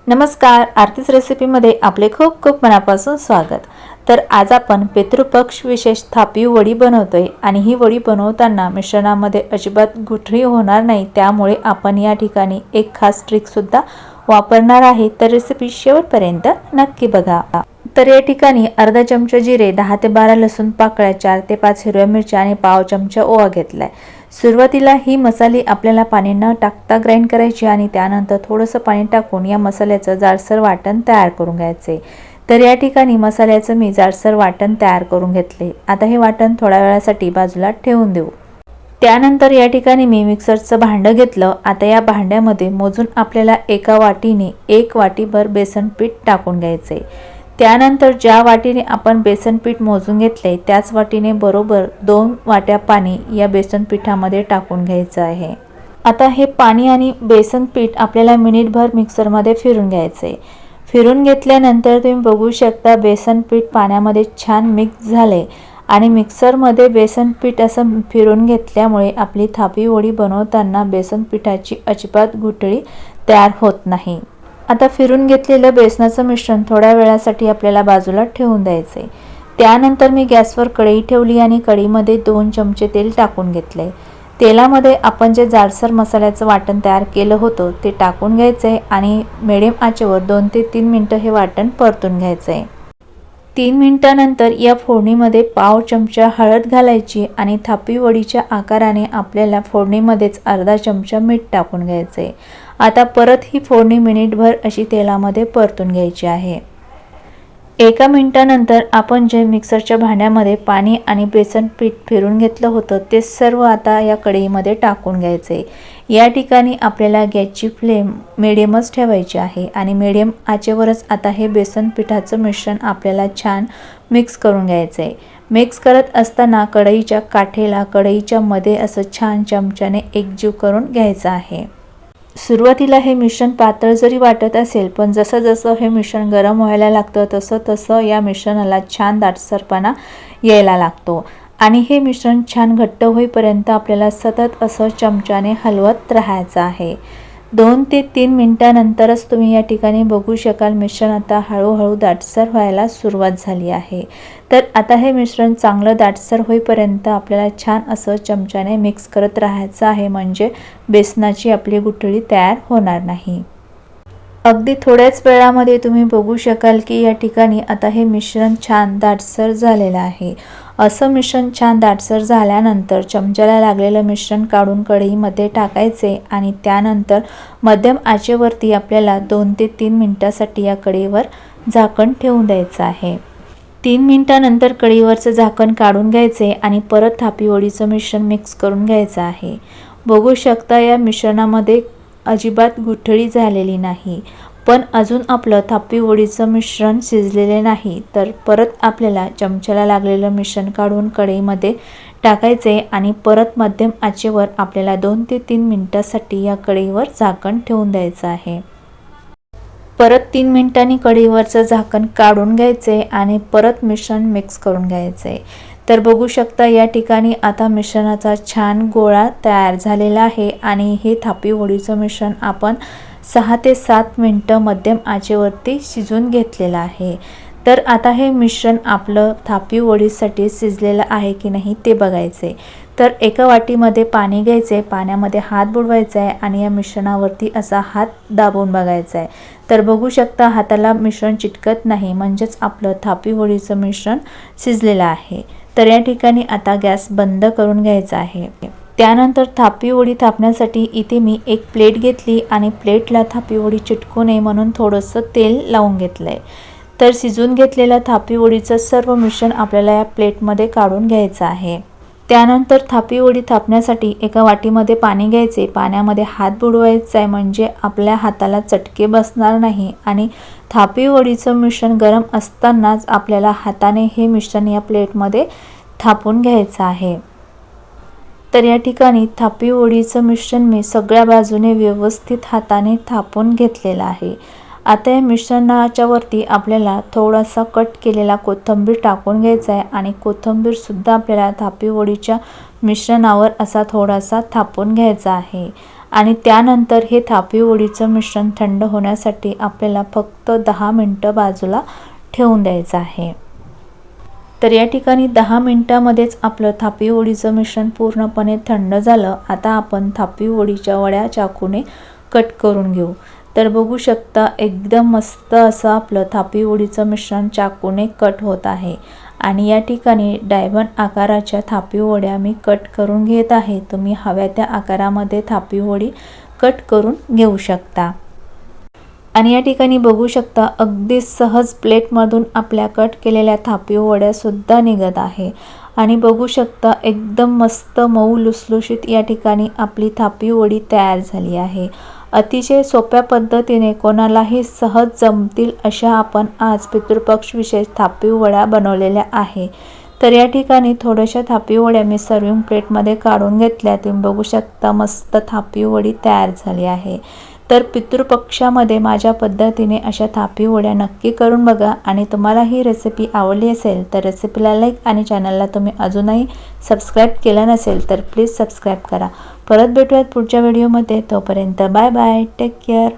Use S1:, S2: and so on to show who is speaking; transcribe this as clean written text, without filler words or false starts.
S1: नमस्कार, आरतीच रेसिपीमध्ये आपले खूप खूप मनापासून स्वागत। तर आज आपण पितृपक्ष विशेष थापी वडी बनवतोय आणि ही वडी बनवताना मिश्रणामध्ये अजिबात गुठळी होणार नाही, त्यामुळे आपण या ठिकाणी एक खास ट्रिक सुद्धा वापरणार आहे। तर रेसिपी शेवटपर्यंत नक्की बघा। तर या ठिकाणी अर्धा चमचा जिरे, 10 ते 12 लसूण पाकळ्या, 4 ते 5 हिरव्या मिरच्या आणि पाव चमचा ओवा घेतलाय। सुरुवातीला ही मसाले आपल्याला पाणी न टाकता ग्राइंड करायची आणि त्यानंतर थोडंसं पाणी टाकून या मसाल्याचं जाडसर वाटण तयार करून घ्यायचे। तर या ठिकाणी मसाल्याचं मी जाडसर वाटण तयार करून घेतले। आता हे वाटण थोड्या वेळासाठी बाजूला ठेवून देऊ। त्यानंतर या ठिकाणी मी मिक्सरचं भांडं घेतलं। आता या भांड्यामध्ये मोजून आपल्याला एका वाटीने 1 वाटीभर बेसन पीठ टाकून घ्यायचे। त्यानंतर ज्या वाटीने आपण बेसन पीठ मोजून घेतले त्याच वाटीने बरोबर 2 वाट्या पाणी या बेसन पिठामध्ये टाकून घ्यायचं आहे। आता हे पाणी आणि बेसन पीठ आपल्याला मिनिटभर मिक्सरमध्ये फिरून घ्यायचे। फिरून घेतल्यानंतर तुम्ही बघू शकता बेसन पीठ पाण्यामध्ये छान मिक्स झाले आणि मिक्सरमध्ये बेसन पीठ असं फिरून घेतल्यामुळे आपली थापी वडी बनवताना बेसन पिठाची अजिबात गुठळी तयार होत नाही। आता फिरून घेतलेलं बेसनाचं मिश्रण थोड्या वेळासाठी आपल्याला बाजूला ठेवून द्यायचे। त्यानंतर मी गॅसवर कढई ठेवली आणि कढईमध्ये 2 चमचे तेल टाकून घेतले। तेलामध्ये आपण जे जाडसर मसाल्याचं वाटण तयार केलं होतं ते टाकून घ्यायचे आणि मिडियम आचेवर 2 ते 3 मिनिटं हे वाटण परतून घ्यायचे। 3 मिनिटांनंतर या फोडणीमध्ये पाव चमचा हळद घालायची आणि थापी वडीच्या आकाराने आपल्याला फोडणीमध्येच अर्धा चमचा मीठ टाकून घ्यायचे। आता परत ही फोडणी मिनिटभर अशी तेलामध्ये परतून घ्यायची आहे। 1 मिनिटानंतर आपण जे मिक्सरच्या भांड्यामध्ये पाणी आणि बेसन पीठ फिरून घेतलं होतं ते सर्व आता या कढईमध्ये टाकून घ्यायचे। या ठिकाणी आपल्याला गॅसची फ्लेम मिडियमच ठेवायची आहे आणि मिडियम आचेवरच आता हे बेसन पिठाचं मिश्रण आपल्याला छान मिक्स करून घ्यायचे। मिक्स करत असताना कढईच्या काठेला कढईच्या मध्ये असं छान चमच्याने एकजीव करून घ्यायचं आहे। सुरुवातीला हे मिश्रण पातळ जरी वाटत असेल पण जसं जसं हे मिश्रण गरम व्हायला लागतं तसं तसं या मिश्रणाला छान दाटसरपणा यायला लागतो आणि हे मिश्रण छान घट्ट होईपर्यंत आपल्याला सतत असं चमच्याने हलवत राहायचं आहे। 2 ते 3 मिनिटांनंतरच तुम्ही या ठिकाणी बघू शकाल मिश्रण आता हळूहळू दाटसर व्हायला सुरुवात झाली आहे। तर आता हे मिश्रण चांगलं दाटसर होईपर्यंत आपल्याला छान असं चमच्याने मिक्स करत राहायचं आहे, म्हणजे बेसनाची आपली गुठळी तयार होणार नाही। अगदी थोड्याच वेळामध्ये तुम्ही बघू शकाल की या ठिकाणी आता हे मिश्रण छान दाटसर झालेलं आहे। असं मिश्रण छान दाटसर झाल्यानंतर चमच्याला लागलेलं मिश्रण काढून कढईमध्ये टाकायचे आणि त्यानंतर मध्यम आचेवरती आपल्याला 2 ते 3 मिनिटांसाठी या कढईवर झाकण ठेवून द्यायचं आहे। 3 मिनिटांनंतर कढईवरचं झाकण काढून घ्यायचे आणि परत थापी वडीचं मिश्रण मिक्स करून घ्यायचं आहे। बघू शकता या मिश्रणामध्ये अजिबात गुठळी झालेली नाही, पण अजून आपलं थापी वडीचं मिश्रण शिजलेले नाही। तर परत आपल्याला चमच्याला लागलेलं मिश्रण काढून कढईमध्ये टाकायचे आणि परत मध्यम आचेवर आपल्याला 2 ते 3 मिनिटांसाठी या कढईवर झाकण ठेवून द्यायचं आहे। परत 3 मिनिटांनी कढईवरचं झाकण काढून घ्यायचे आणि परत मिश्रण मिक्स करून घ्यायचे। तर बघू शकता या ठिकाणी आता मिश्रणाचा छान गोळा तयार झालेला आहे आणि हे थापी वडीचं मिश्रण आपण 6 ते 7 मिनिटं मध्यम आचेवरती शिजून घेतलेलं आहे। तर आता हे मिश्रण आपलं थापी वडीसाठी शिजलेलं आहे की नाही ते बघायचे। तर एका वाटीमध्ये पाणी घ्यायचे, पाण्यामध्ये हात बुडवायचा आहे आणि या मिश्रणावरती असा हात दाबून बघायचा आहे। तर बघू शकता हाताला मिश्रण चिटकत नाही, म्हणजेच आपलं थापी वडीचं मिश्रण शिजलेलं आहे। तर या ठिकाणी आता गॅस बंद करून घ्यायचा आहे। त्यानंतर थापी वडी थापण्यासाठी इथे मी एक प्लेट घेतली आणि प्लेटला थापी वडी चिटकू नये म्हणून थोडंसं तेल लावून घेतलंय। तर शिजून घेतलेलं थापी वडीचं सर्व मिश्रण आपल्याला या प्लेटमध्ये काढून घ्यायचं आहे। त्यानंतर थापी वडी थापण्यासाठी एका वाटीमध्ये पाणी घ्यायचे, पाण्यामध्ये हात बुडवायचा आहे, म्हणजे आपल्या हाताला चटके बसणार नाही आणि थापी वडीचं मिश्रण गरम असतानाच आपल्याला हाताने हे मिश्रण या प्लेटमध्ये थापून घ्यायचं आहे। तर या ठिकाणी थापी वडीचं मिश्रण मी सगळ्या बाजूने व्यवस्थित हाताने थापून घेतलेलं आहे। आता या मिश्रणाच्या वरती आपल्याला थोडासा कट केलेला कोथिंबीर टाकून घ्यायचा आहे आणि कोथिंबीर सुद्धा आपल्याला थापी वडीच्या मिश्रणावर असा थोडासा थापून घ्यायचा आहे। आणि त्यानंतर हे थापी वडीचं मिश्रण थंड होण्यासाठी आपल्याला फक्त 10 मिनिटं बाजूला ठेवून द्यायचं आहे। तर या ठिकाणी 10 मिनिटांमध्येच आपलं थापी वडीचं मिश्रण पूर्णपणे थंड झालं। आता आपण थापी वडीच्या वड्या चाकूने कट करून घेऊ। तर बघू शकता एकदम मस्त असं आपलं थापी वडीचं मिश्रण चाकूने कट होत आहे आणि या ठिकाणी डायमंड आकाराच्या थापी वड्या मी कट करून घेत आहे। तुम्ही हव्या त्या आकारामध्ये थापी वडी कट करून घेऊ शकता। आणि या ठिकाणी बघू शकता अगदी सहज प्लेटमधून आपल्या कट केलेल्या थापी वड्या सुद्धा निघत आहे आणि बघू शकता एकदम मस्त मऊ लुसलुशीत या ठिकाणी आपली थापी वडी तयार झाली आहे। अतिशय सोप्या पद्धतीने कोणालाही सहज जमतील अशा आपण आज पितृपक्ष विशेष थापी वड्या बनवलेल्या आहे। तर या ठिकाणी थोड्याशा थापी वड्या मी सर्विंग प्लेटमध्ये काढून घेतल्या। तुम्ही बघू शकता मस्त थापी वडी तयार झाली आहे। तर पितृपक्षामध्ये माझ्या पद्धतीने अशा थापी वड्या नक्की करून बघा आणि तुम्हाला ही रेसिपी आवडली असेल तर रेसिपीला लाईक आणि चॅनलला तुम्ही अजूनही सबस्क्राईब केलं नसेल तर प्लीज सबस्क्राईब करा। परत भेटूयात पुढच्या व्हिडिओमध्ये, तोपर्यंत बाय बाय, टेक केअर।